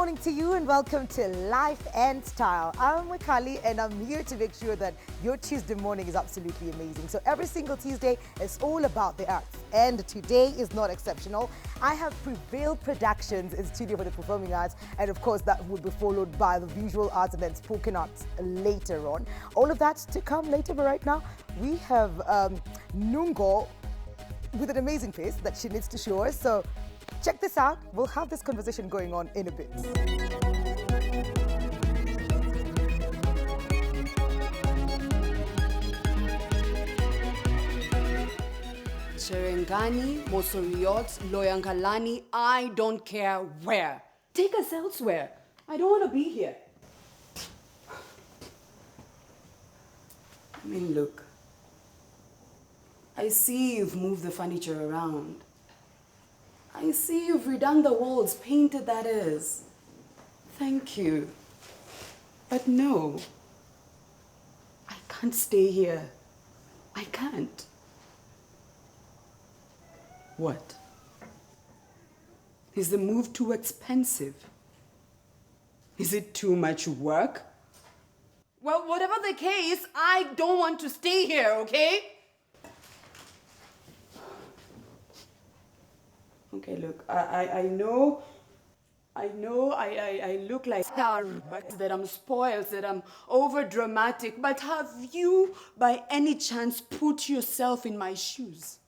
morning to you and welcome to Life and Style. I'm Wikali and I'm here to make sure that your Tuesday morning is absolutely amazing. So every single Tuesday is all about the arts and today is not exceptional. I have Prevail Productions in studio for the Performing Arts and of course that will be followed by the visual arts and then spoken arts later on. All of that to come later, but right now we have Nungo with an amazing face that she needs to show us. So check this out. We'll have this conversation going on in a bit. Cherengani, Mosoriot, Loyangalani, I don't care where. Take us elsewhere. I don't want to be here. I mean, look. I see you've moved the furniture around. I see you've redone the walls, painted that is. Thank you. But no, I can't stay here. I can't. What? Is the move too expensive? Is it too much work? Well, whatever the case, I don't want to stay here, okay? Okay, look, I know I look like that I'm spoiled, that I'm over dramatic, but have you by any chance put yourself in my shoes?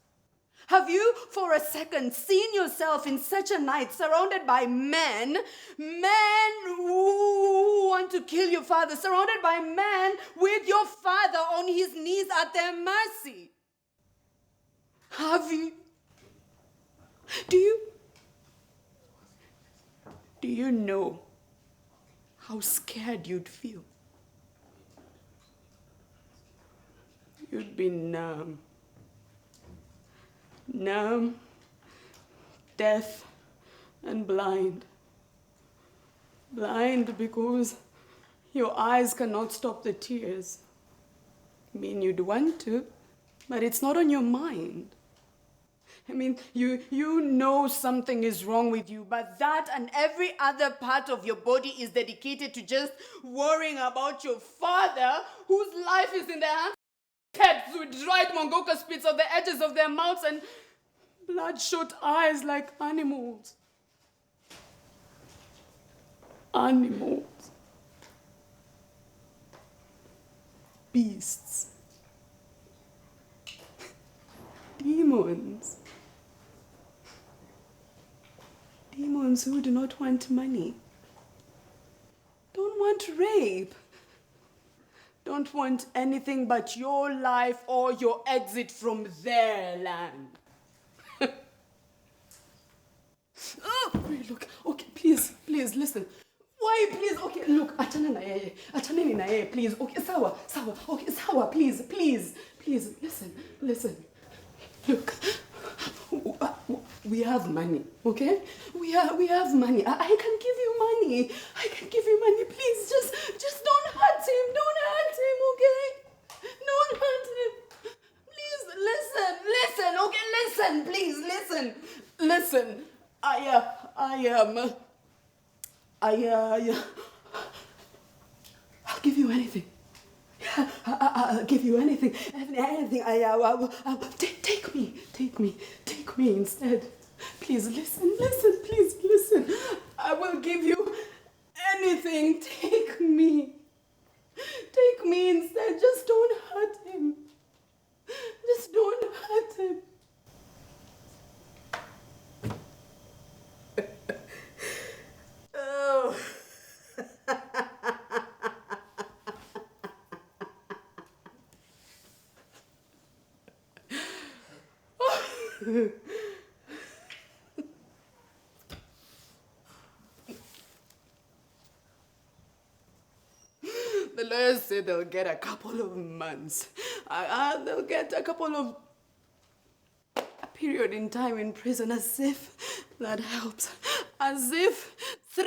Have you for a second seen yourself in such a night surrounded by men who want to kill your father, surrounded by men with your father on his knees at their mercy? Have you? Do you know how scared you'd feel? You'd be numb. Numb, deaf, and blind. Blind because your eyes cannot stop the tears. I mean, you'd want to, but it's not on your mind. I mean, you know something is wrong with you, but that and every other part of your body is dedicated to just worrying about your father, whose life is in their hands. Cats with dried mongoka spits on the edges of their mouths and bloodshot eyes like animals. Animals. Beasts. Demons. Demons who do not want money. Don't want rape. Don't want anything but your life or your exit from their land. Oh, look, okay, please, listen. Why, please, okay, look, achana na yeye, please, okay, sawa, okay, sawa, please, listen. Look, we have money, okay? We have money. I can give you money. Please, just don't hurt him. Don't hurt him, okay? Don't hurt him. Please, listen, okay? Listen, please, listen. I'll give you anything. Yeah, I'll give you anything. Take me instead. Please listen. I will give you anything. Take me instead. Just don't hurt him. Oh. The lawyers say they'll get a couple of months. They'll get a period in time in prison, as if that helps. As if 3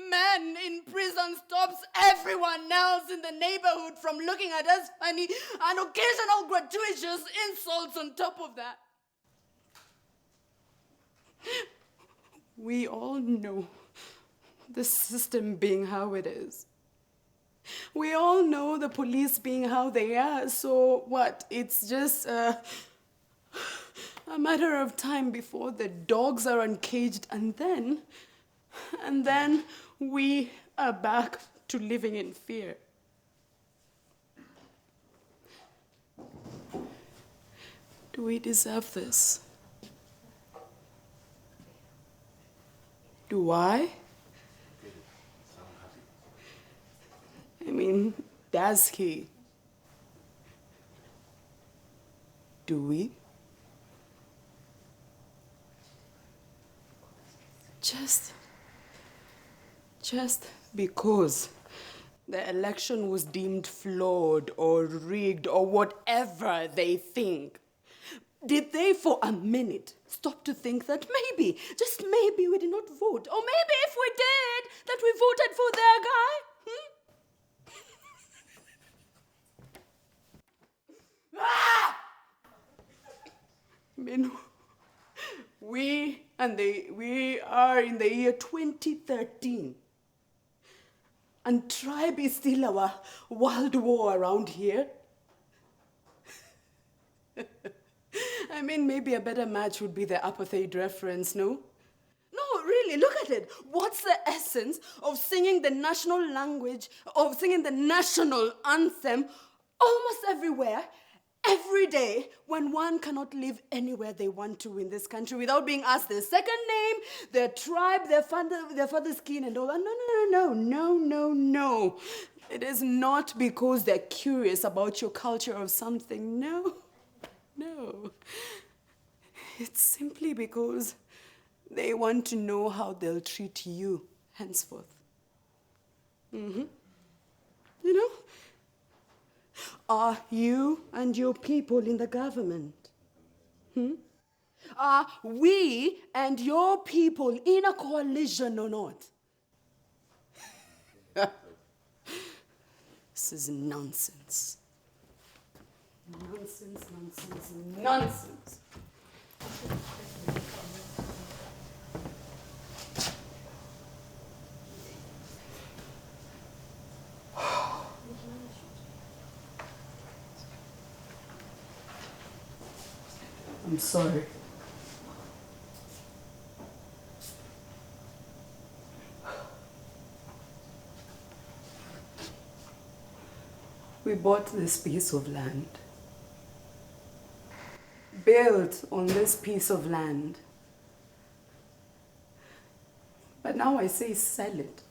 men in prison stops everyone else in the neighborhood from looking at us funny and occasional gratuitous insults on top of that. We all know the system being how it is. We all know the police being how they are, so what? It's just a matter of time before the dogs are uncaged, and then we are back to living in fear. Do we deserve this? Do I? I mean, does he? Do we? Just because the election was deemed flawed or rigged or whatever they think, did they for a minute stop to think that maybe, just maybe, we did not vote? Or maybe if we did, that we voted for their guy? Ah! I mean, we are in the year 2013. And tribe is still our world war around here. I mean, maybe a better match would be the apartheid reference, no? No, really, look at it. What's the essence of singing the national language, of singing the national anthem almost everywhere, every day, when one cannot live anywhere they want to in this country without being asked their second name, their tribe, their father's kin, and all that? No. It is not because they're curious about your culture or something. No. It's simply because they want to know how they'll treat you henceforth. You know? Are you and your people in the government? Are we and your people in a coalition or not? This is nonsense. Nonsense. I'm sorry. We bought this piece of land, built on this piece of land. But now I say sell it.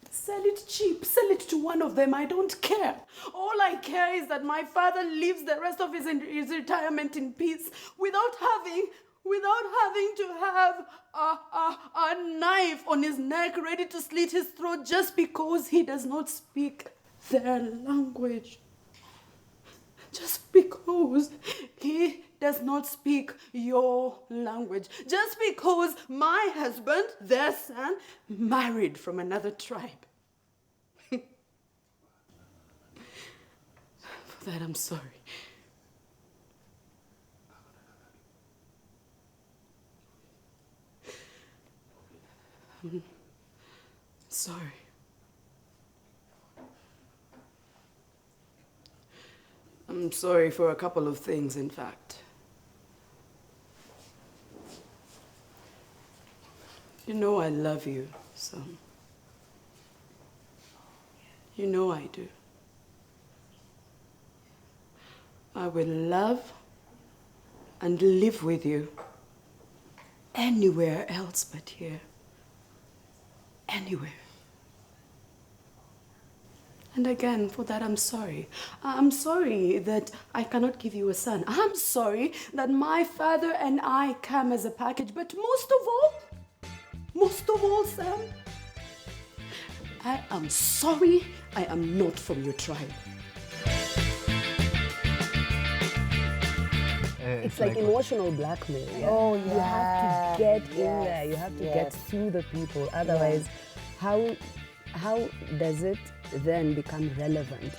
Sell it cheap, sell it to one of them, I don't care. All I care is that my father lives the rest of his retirement in peace without having to have a knife on his neck ready to slit his throat just because he does not speak their language. Just because he does not speak your language. Just because my husband, their son, married from another tribe. For that, I'm sorry. I'm sorry. I'm sorry for a couple of things, in fact. You know I love you, son. You know I do. I will love and live with you anywhere else but here. Anywhere. And again, for that, I'm sorry. I'm sorry that I cannot give you a son. I'm sorry that my father and I come as a package. But most of all, Sam, I am sorry I am not from your tribe. It's like emotional blackmail. Yeah? Oh, yeah. You have to get in there. You have to get to the people. Otherwise, how does it then become relevant?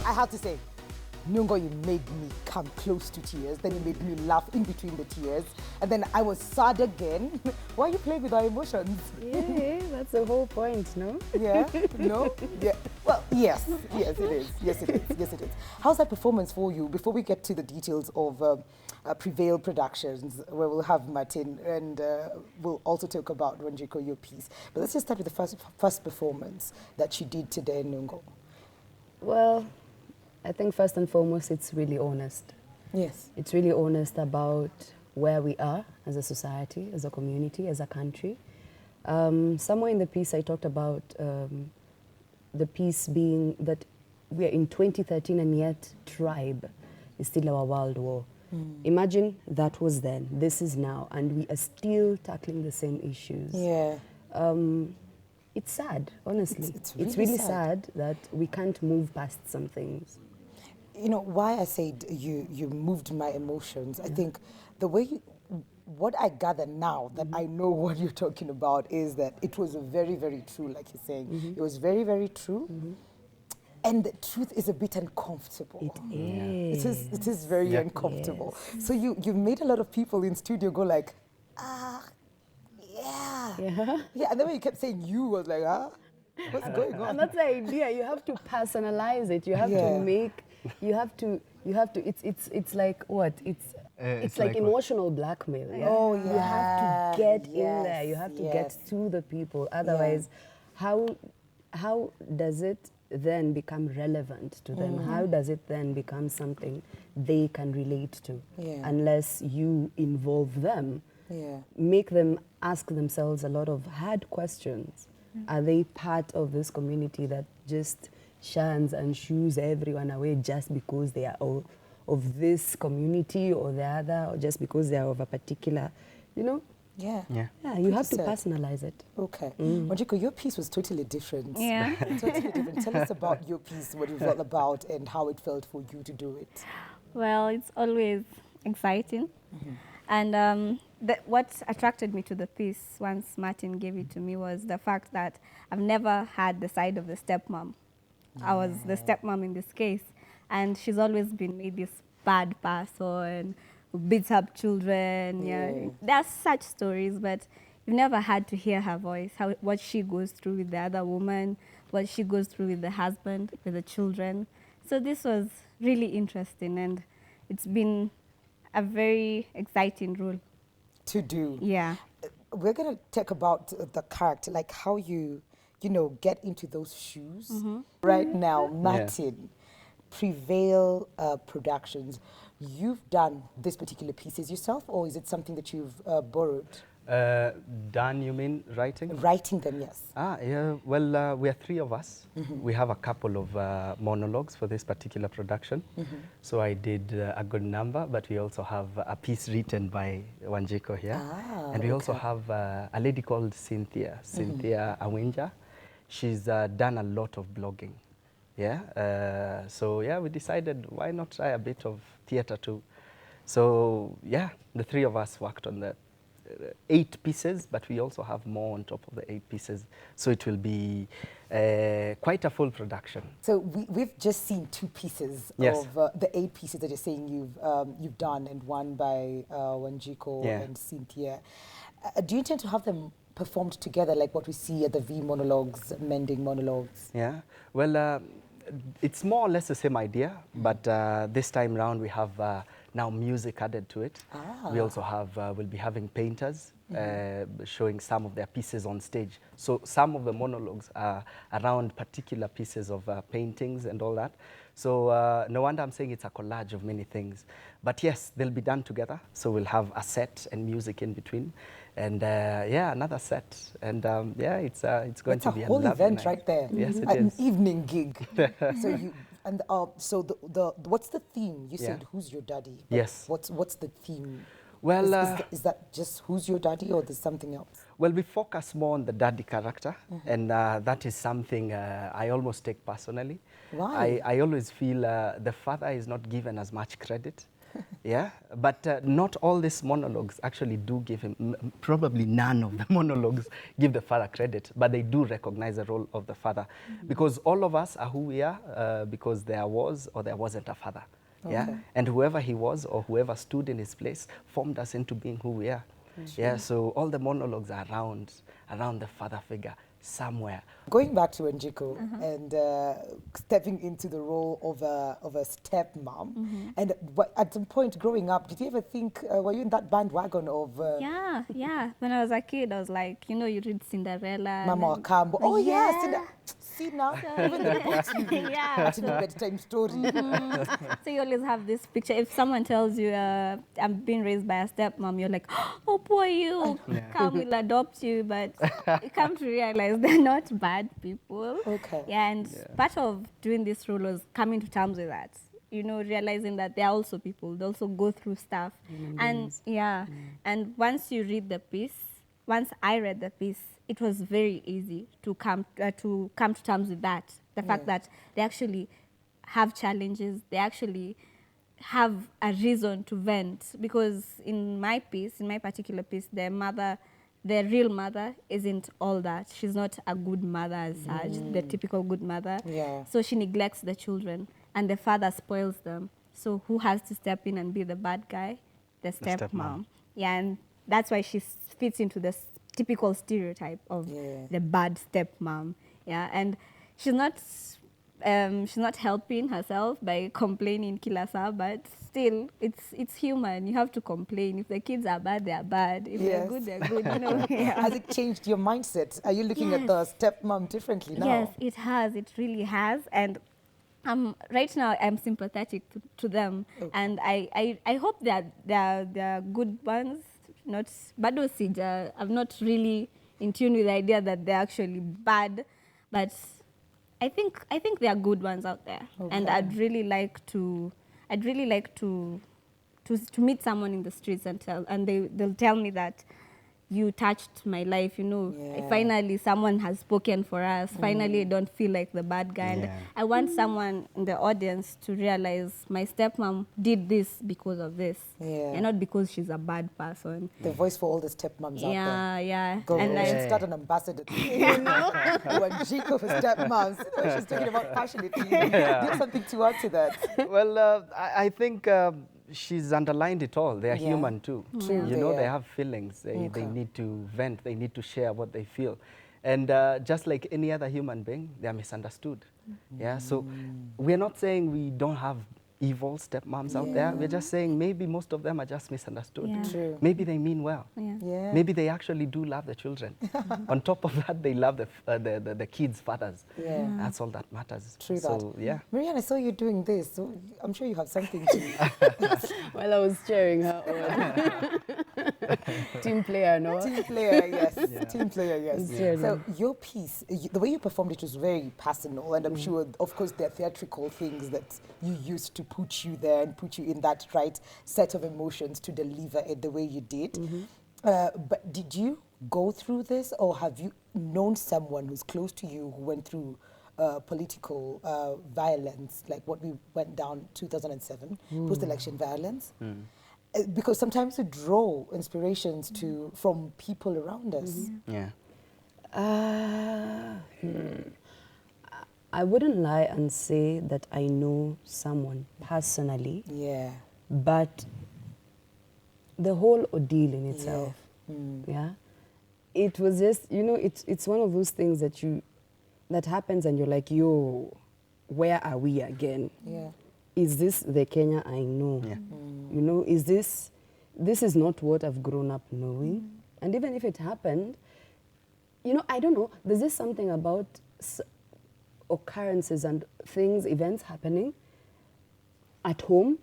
I have to say, Nungo, you made me come close to tears. Then you made me laugh in between the tears. And then I was sad again. Why are you playing with our emotions? Yeah, that's the whole point, no? Yeah? No? Yeah. Well, yes. Yes, it is. Yes, it is. Yes, it is. How's that performance for you? Before we get to the details of Prevail Productions, where we'll have Martin and we'll also talk about Wanjiku, your piece. But let's just start with the first performance that you did today, Nungo. Well, I think first and foremost, it's really honest. Yes. It's really honest about where we are as a society, as a community, as a country. Somewhere in the piece, I talked about the piece being that we are in 2013 and yet tribe is still our world war. Imagine that was then, this is now, and we are still tackling the same issues. Yeah. It's sad, honestly. It's really sad that we can't move past some things. You know, why I said you moved my emotions, I think the way what I gather now that I know what you're talking about is that it was very, very true, like you're saying. It was very, very true. And the truth is a bit uncomfortable. It is. It is very uncomfortable. Yes. So you made a lot of people in studio go like, yeah. And then when you kept saying you, was like, what's going on? And that's the idea. You have to personalize it. You have to make. You have to. It's like what? It's like emotional blackmail. Yeah? Oh yeah. You have to get in there. You have to get to the people. Otherwise, how does it then become relevant to them? How does it then become something they can relate to? Unless you involve them. Make them ask themselves a lot of hard questions. Are they part of this community that just shuns and shoos everyone away just because they are of this community or the other, or just because they are of a particular, you know? Yeah, you have to personalize it. Okay. Wanjiku, your piece was totally different. Yeah. Totally different. Tell us about your piece, what it was all about, and how it felt for you to do it. Well, it's always exciting. And what attracted me to the piece once Martin gave it to me was the fact that I've never had the side of the stepmom. I was the stepmom in this case. And she's always been made this bad person, who beats up children. There are such stories, but you've never had to hear her voice, what she goes through with the other woman, what she goes through with the husband, with the children. So this was really interesting, and it's been a very exciting role to do. Yeah. We're going to talk about the character, like how you get into those shoes. Right now, Martin, Prevail Productions, you've done this particular pieces yourself, or is it something that you've borrowed? Done, you mean writing? Writing them, yes. Yeah. Well, we are three of us. We have a couple of monologues for this particular production. So I did a good number, but we also have a piece written by Wanjiku here. And we also have a lady called Cynthia Awinja. She's done a lot of blogging. So we decided why not try a bit of theater too. So the three of us worked on the 8 pieces, but we also have more on top of the 8 pieces. So it will be quite a full production. So we've just seen 2 pieces of the 8 pieces that you're saying you've done, and one by Wanjiku and Cynthia. Do you intend to have them performed together like what we see at the V monologues, Mending monologues? Yeah, well, it's more or less the same idea, but this time round we have now music added to it. We also have, we'll be having painters showing some of their pieces on stage. So some of the monologues are around particular pieces of paintings and all that. So no wonder I'm saying it's a collage of many things. But yes, they'll be done together. So we'll have a set and music in between. And another set. And it's going to be a whole event night. Right there. Yes, it An is. evening gig. So what's the theme? You said who's your daddy? But yes. What's the theme? Well, is that just who's your daddy, or there's something else? Well, we focus more on the daddy character, and that is something I almost take personally. Why? I always feel the father is not given as much credit. Yeah, but not all these monologues actually do give him, probably none of the monologues give the father credit, but they do recognize the role of the father. Because all of us are who we are because there was or there wasn't a father. Yeah, and whoever he was or whoever stood in his place formed us into being who we are. Yeah, so all the monologues are around the father figure somewhere. Going back to Wanjiku and stepping into the role of a stepmom, and at some point growing up, did you ever think, were you in that bandwagon of... Yeah. When I was a kid, I was like, you know, you read Cinderella. Mama and Kambo. Oh, yeah. yes. See now, even the books you read. Yeah, That's in the bedtime story. So you always have this picture. If someone tells you, I'm being raised by a stepmom, you're like, oh, poor you. Come, we'll adopt you. But you come to realize they're not bad people. Okay. Yeah, and part of doing this role was coming to terms with that. You know, realizing that they're also people. They also go through stuff. And and once you read the piece, once I read the piece, it was very easy to come to terms with that. The fact that they actually have challenges, they actually have a reason to vent. Because in my particular piece, the real mother isn't all that. She's not a good mother as such, the typical good mother. Yeah. So she neglects the children, and the father spoils them. So who has to step in and be the bad guy? The stepmom. Yeah, and that's why she fits into this typical stereotype of the bad stepmom. Yeah, and she's not helping herself by complaining kila saa, but still it's human. You have to complain. If the kids are bad, they are bad. If they're good, they're good. You know. Has it changed your mindset? Are you looking at the stepmom differently now? Yes, it has. It really has. And right now I'm sympathetic to them, and I hope that they're good ones. Not bado sija. I'm not really in tune with the idea that they're actually bad, but I think there are good ones out there, and I'd really like to meet someone in the streets and they'll tell me that you touched my life, you know. Finally someone has spoken for us. Finally I don't feel like the bad guy. And I want someone in the audience to realize my stepmom did this because of this, and not because she's a bad person. The voice for all the stepmoms out there. Yeah. Go And I should start an ambassador. Wanjiku for stepmoms. She's talking about passionately. Do you have something to add to that? Well, I think she's underlined it all. They're human too. True, you know, they have feelings. They need to vent. They need to share what they feel. And just like any other human being, they are misunderstood. Yeah. So we're not saying we don't have evil stepmoms out there. We're just saying maybe most of them are just misunderstood. True. Maybe they mean well. Maybe they actually do love the children. On top of that, they love the kids' fathers. That's all that matters. True so, that. Yeah. Marrianne, I saw you doing this. So I'm sure you have something to... Well, I was cheering her on. Team player, no? Team player, yes. Team player, yes. Yeah. So your piece, the way you performed it was very personal, and I'm sure, of course, there are theatrical things that you used to put you there and put you in that right set of emotions to deliver it the way you did. But did you go through this, or have you known someone who's close to you who went through political violence, like what we went down 2007, post-election violence? Because sometimes we draw inspirations from people around us. I wouldn't lie and say that I know someone personally. But the whole ordeal in itself, it was just, you know, it's one of those things that happens and you're like, yo, where are we again? Is this the Kenya I know? You know, this is not what I've grown up knowing. And even if it happened, you know, I don't know, there's just something about occurrences and things, events happening at home.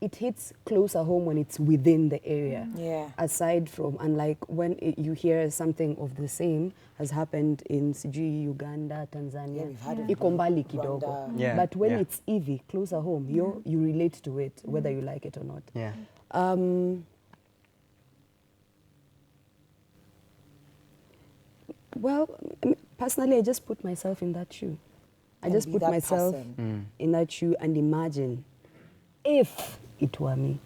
It hits closer home when it's within the area. Aside from, unlike when you hear something of the same has happened in Sijui, Uganda, Tanzania, iko mbali kidogo. But when it's Evie, closer home, you relate to it, whether you like it or not. Well, personally, I just put myself in that shoe. I just put myself in that shoe and imagine if it were me.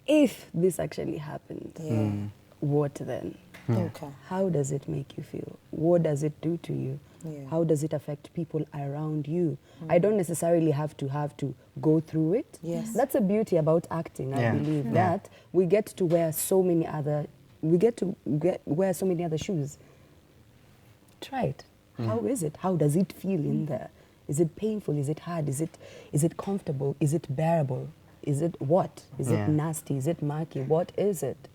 If this actually happened, what then? Okay. How does it make you feel? What does it do to you? Yeah. How does it affect people around you? I don't necessarily have to go through it. Yes. That's the beauty about acting, I Yeah. believe, Yeah. that we get to wear so many other, wear so many other shoes. Try it. How is it? How does it feel in there? Is it painful? Is it hard? Is it comfortable? Is it bearable? Is it what? Is Yeah. it nasty? Is it murky? What is it?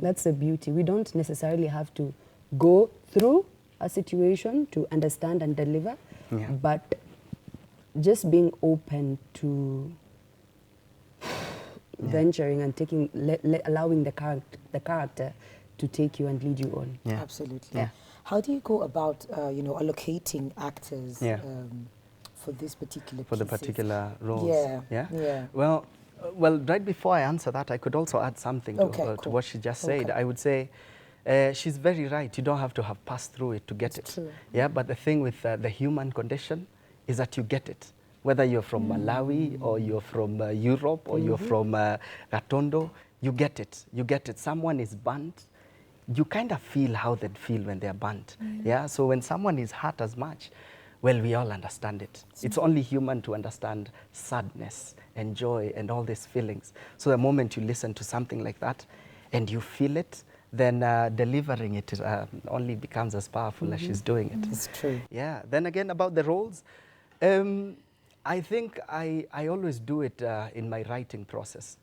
That's the beauty. We don't necessarily have to go through a situation to understand and deliver, Yeah. but just being open to venturing and taking, allowing the character to take you and lead you on. Yeah. Absolutely. Yeah. How do you go about, allocating actors Yeah. for this particular For the pieces? particular roles. Yeah. Yeah. Yeah. Well, right before I answer that, I could also add something to, Okay, to cool. what she just said. Okay. I would say she's very right. You don't have to have passed through it to get It's it. true. Yeah. But the thing with the human condition is that you get it. Whether you're from Malawi or you're from Europe or you're from Gatondo, you get it. You get it. Someone is burnt. You kind of feel how they'd feel when they're burnt. Yeah. So when someone is hurt as much, well, we all understand it. It's only human to understand sadness and joy and all these feelings. So the moment you listen to something like that and you feel it, then delivering it only becomes as powerful as she's doing it. It's true. Yeah. Then again, about the roles, I think I always do it in my writing process.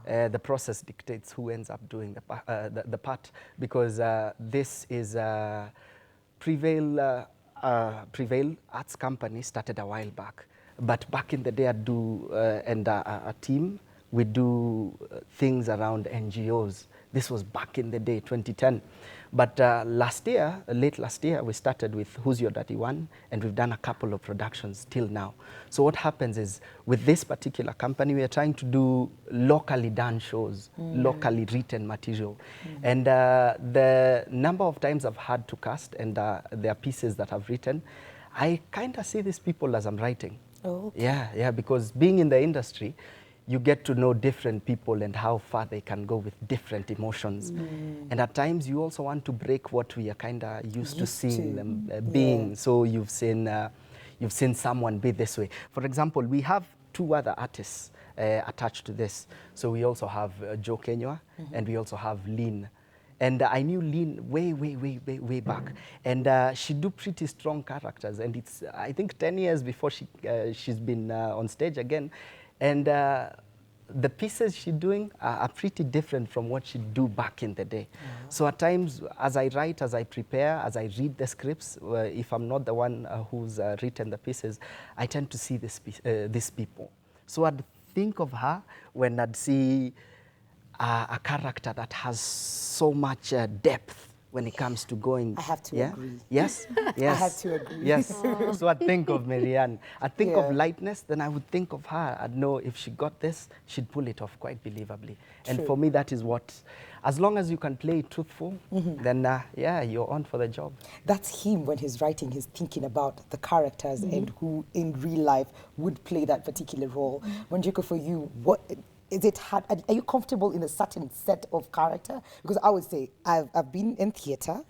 The process dictates who ends up doing the part, because this is Prevail Arts company started a while back. But back in the day, and a team, we do things around NGOs. This was back in the day, 2010. But late last year, we started with Who's Your Daddy One, and we've done a couple of productions till now. So what happens is, with this particular company, we are trying to do locally done shows, locally written material. And the number of times I've had to cast, and there are pieces that I've written, I kind of see these people as I'm writing. Oh, okay. Yeah, because being in the industry, you get to know different people and how far they can go with different emotions. And at times, you also want to break what we are kind of used to seeing them being. Yeah. So you've seen someone be this way. For example, we have two other artists attached to this. So we also have Joe Kenywa, and we also have Lynn. And I knew Lynn way back. And she do pretty strong characters. And it's, I think, 10 years before she's been on stage again. And the pieces she's doing are pretty different from what she do back in the day. So at times, as I write, as I prepare, as I read the scripts, if I'm not the one who's written the pieces, I tend to see these people. So I'd think of her when I'd see a character that has so much depth when it comes to going. I have to agree. Yes? Yes. I have to agree. Yes. So I think of Marrianne. I think of Yeah. lightness, then I would think of her. I'd know if she got this, she'd pull it off quite believably. And True. for me, that is what, as long as you can play it truthful, then yeah, you're on for the job. That's him when he's writing, he's thinking about the characters and who in real life would play that particular role. Wanjiku, for you, what is it hard? Are you comfortable in a certain set of character? Because I would say I've been in theater,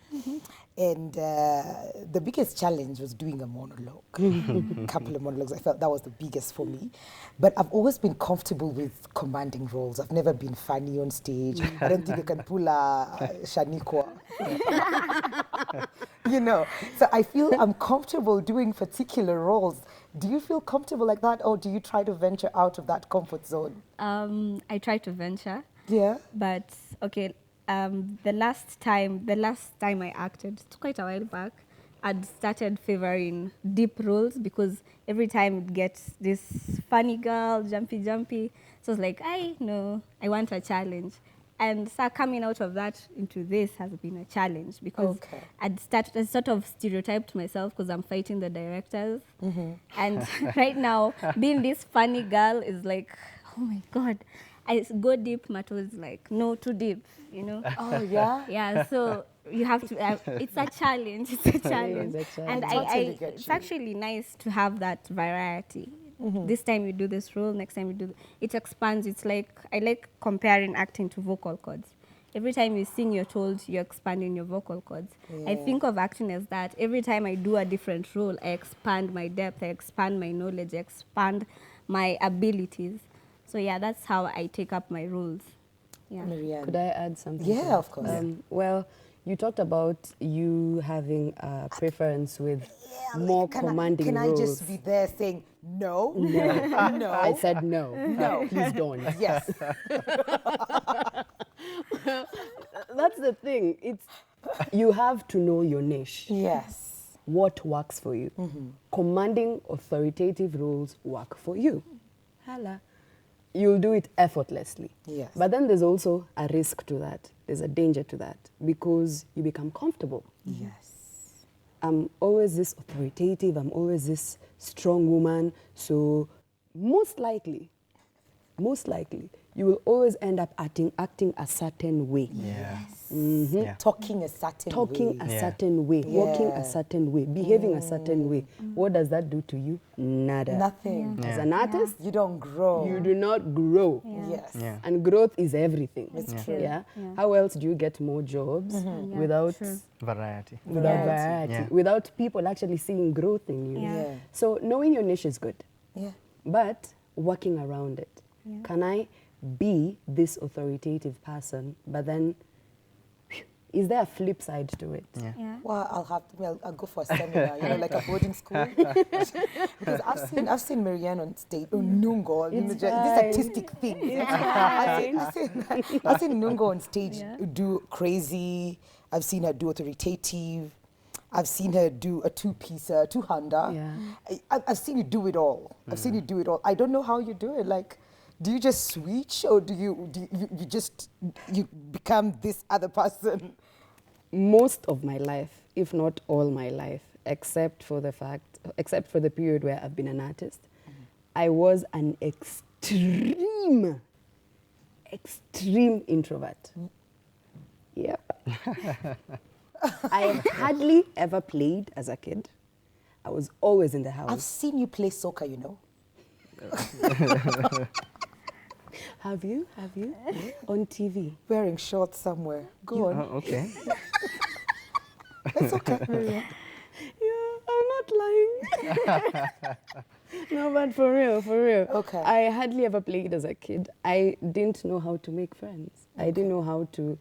and the biggest challenge was doing a monologue. A couple of monologues, I felt that was the biggest for me. But I've always been comfortable with commanding roles. I've never been funny on stage. I don't think I can pull a Shaniqua. So I feel I'm comfortable doing particular roles. Do you feel comfortable like that, or do you try to venture out of that comfort zone? I try to venture. Yeah. But okay, the last time I acted, it's quite a while back, I'd started favoring deep roles because every time it gets this funny girl, jumpy. So I was like, I want a challenge. And so coming out of that into this has been a challenge because I sort of stereotyped myself because I'm fighting the directors. And right now, being this funny girl is like, oh my God. I go deep, Mato is like, no, too deep, Oh, yeah? Yeah, so you have to, it's a challenge, it's a challenge. It's a challenge. And I totally get it's you. actually nice to have that variety. This time you do this role, next time you do. It expands. It's like, I like comparing acting to vocal cords. Every time you sing, you're told you're expanding your vocal cords. I think of acting as that. Every time I do a different role, I expand my depth, I expand my knowledge, I expand my abilities. So yeah, that's how I take up my roles. Yeah. Marrianne. Could I add something? Yeah, of course. Well, you talked about you having a preference with more commanding Can I roles. just be there saying no? No. No. I said no. No. Please don't. Yes. That's the thing. It's you have to know your niche. Yes. What works for you. Commanding, authoritative roles work for you. Hala. You'll do it effortlessly. Yes. But then there's also a risk to that. There's a danger to that because you become comfortable. Yes. I'm always this authoritative, I'm always this strong woman. So most likely, you will always end up acting a certain way. Yeah. Yeah. Talking a certain Talking way. a certain way, walking a certain way, behaving a certain way. What does that do to you? Nada. Nothing. As an artist, You don't grow. you do not grow. Yes. Yeah. And growth is everything. It's true. Yeah? How else do you get more jobs without Variety. variety, Yeah. without people actually seeing growth in you? Yeah. So knowing your niche is good, Yeah. but working around it. Can I be this authoritative person, but then is there a flip side to it? Yeah. Well, I'll go for a seminar, like a boarding school. Because I've seen Marrianne on stage, Nungo, this artistic thing. I've seen Nungo on stage do crazy. I've seen her do authoritative. I've seen her do a two-piecer, two-hander. Yeah. I've seen you do it all. I've seen you do it all. I don't know how you do it. Like, do you just switch, or do you become this other person? Most of my life, if not all my life, except for the period where I've been an artist, I was an extreme introvert. Yep. I have hardly ever played as a kid. I was always in the house. I've seen you play soccer, you know. Have you? On TV? Wearing shorts somewhere. Go on. Oh, okay. It's okay, Marrianne. Yeah, I'm not lying. No, but for real. Okay. I hardly ever played as a kid. I didn't know how to make friends. I didn't know how to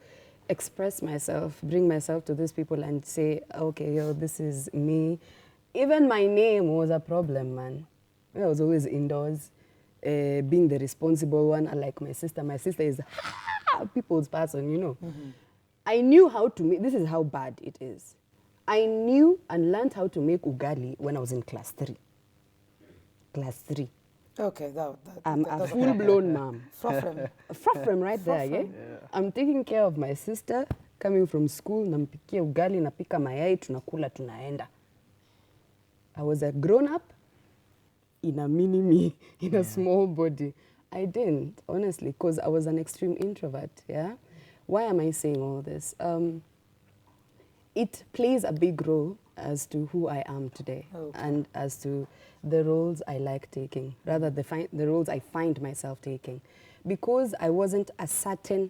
express myself, bring myself to these people and say, okay, yo, this is me. Even my name was a problem, man. I was always indoors, being the responsible one, unlike my sister. My sister is a people's person, you know. I knew how to make, this is how bad it is. I knew and learned how to make ugali when I was in class 3. Class 3. Okay, I'm a full-blown mom. Frofrem. Frofrem right there, yeah? I'm taking care of my sister, coming from school, nampikia ugali, napika mayai, tunakula, tunaenda. I was a grown-up in a mini-me, in a small body. I didn't, honestly, because I was an extreme introvert, yeah? Why am I saying all this? It plays a big role as to who I am today and as to the roles I like taking, rather the roles I find myself taking. Because I wasn't a certain,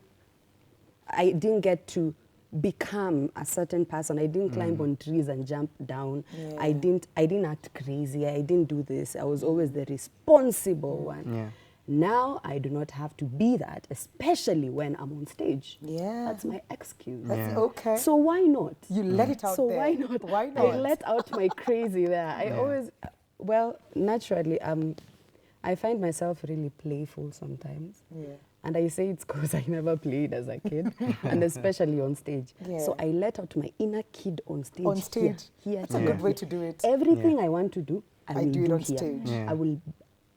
I didn't get to become a certain person. I didn't climb on trees and jump down. I didn't act crazy. I didn't do this. I was always the responsible one. Now I do not have to be that, especially when I'm on stage. That's my excuse. That's okay. So why not? You let it out so there. Why not? Why not? I let out my crazy there. I always, well, naturally, I find myself really playful sometimes. And I say it's because I never played as a kid, and especially on stage. So I let out my inner kid on stage. On stage? Here. That's a good way to do it. Everything I want to do, I will do it on here. stage. I will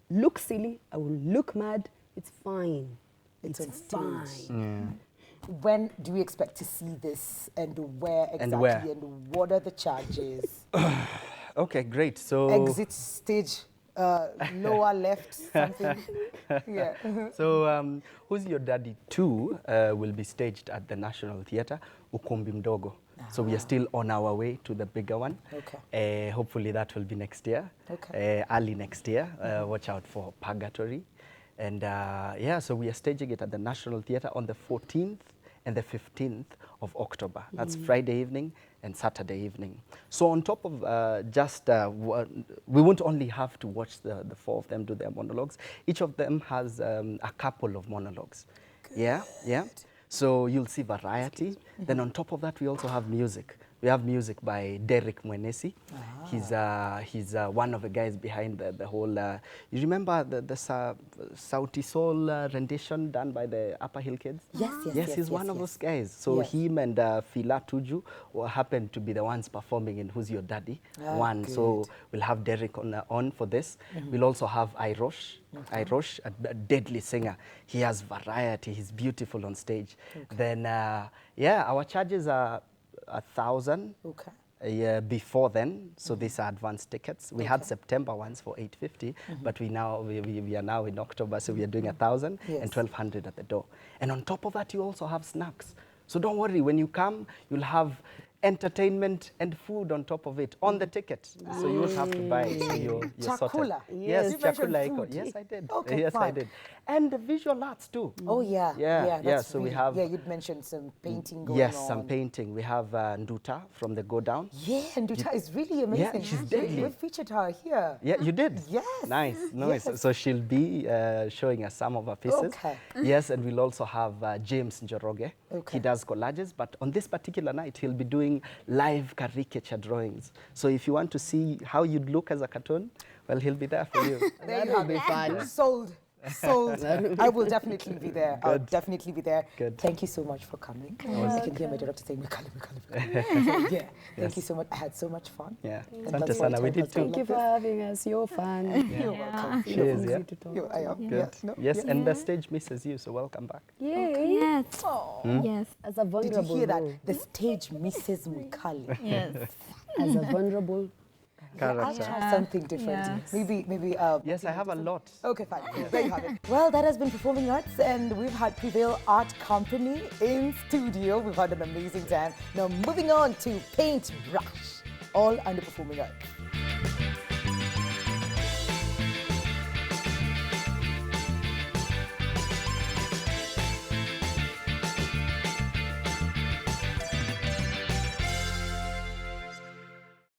look silly, I will look mad. It's fine. It's on fine. Yeah. When do we expect to see this, and where exactly, where? and what are the charges? Okay, great. So Exit stage, lower left, something. So Who's Your Daddy 2 will be staged at the National Theatre, Ukumbi Mdogo. So we are still on our way to the bigger one. Okay. Hopefully that will be next year, early next year. Watch out for Purgatory. And yeah, so we are staging it at the National Theatre on the 14th and the 15th of October. That's Friday evening and Saturday evening. So on top of we won't only have to watch the four of them do their monologues. Each of them has a couple of monologues. Good. Yeah. So you'll see variety. Then on top of that, we also have music. We have music by Derek Mwenesi. He's one of the guys behind the whole. You remember the Sauti Sol rendition done by the Upper Hill Kids? Yes. He's one of those guys. So him and Fila Tuju happened to be the ones performing in Who's Your Daddy? Good. So we'll have Derek on for this. We'll also have Irosh. Irosh, a deadly singer. He has variety. He's beautiful on stage. Then our charges are 1,000 before then, so these are advanced tickets. We had September ones for 850, but we are now in October, so we are doing 1,000 and 1,200 at the door. And on top of that, you also have snacks. So don't worry, when you come, you'll have entertainment and food on top of it on the ticket, so you won't have to buy it. So you're sorted. Yes, chakula. Yes, I did. Okay, yes, fine. I did. And the visual arts too. Oh yeah. So we have. Yeah, you'd mentioned some painting going on. Yes, some painting. We have Nduta from the Go Down. Yeah, Nduta is really amazing. Yeah, she's deadly. We featured her here. Yeah, you did? Yes. Nice. Yes. So she'll be showing us some of her pieces. Okay. Yes, and we'll also have James Njoroge. He does collages, but on this particular night, he'll be doing live caricature drawings. So if you want to see how you'd look as a cartoon, well, he'll be there for you. That will be fun. Sold. I will definitely be there. I'll definitely be there. Good. Thank you so much for coming. I can hear my director saying, Mikali. Thank you so much. I had so much fun. Yeah. Asante sana, we did too. Thank you for having us. You're fun. You're welcome. Cheers, yeah. I am. Good. Yes, and the stage misses you, so welcome back. Yay. Yes. Yes. As a Did vulnerable you hear that? role. The stage misses Mikali. Yes. As a vulnerable I'll try something different. Yes. Maybe. Yes, I have a lot. Okay, fine. There you have it. Well, that has been Performing Arts, and we've had Prevail Art Company in studio. We've had an amazing time. Now, moving on to Paintbrush, all under Performing Arts.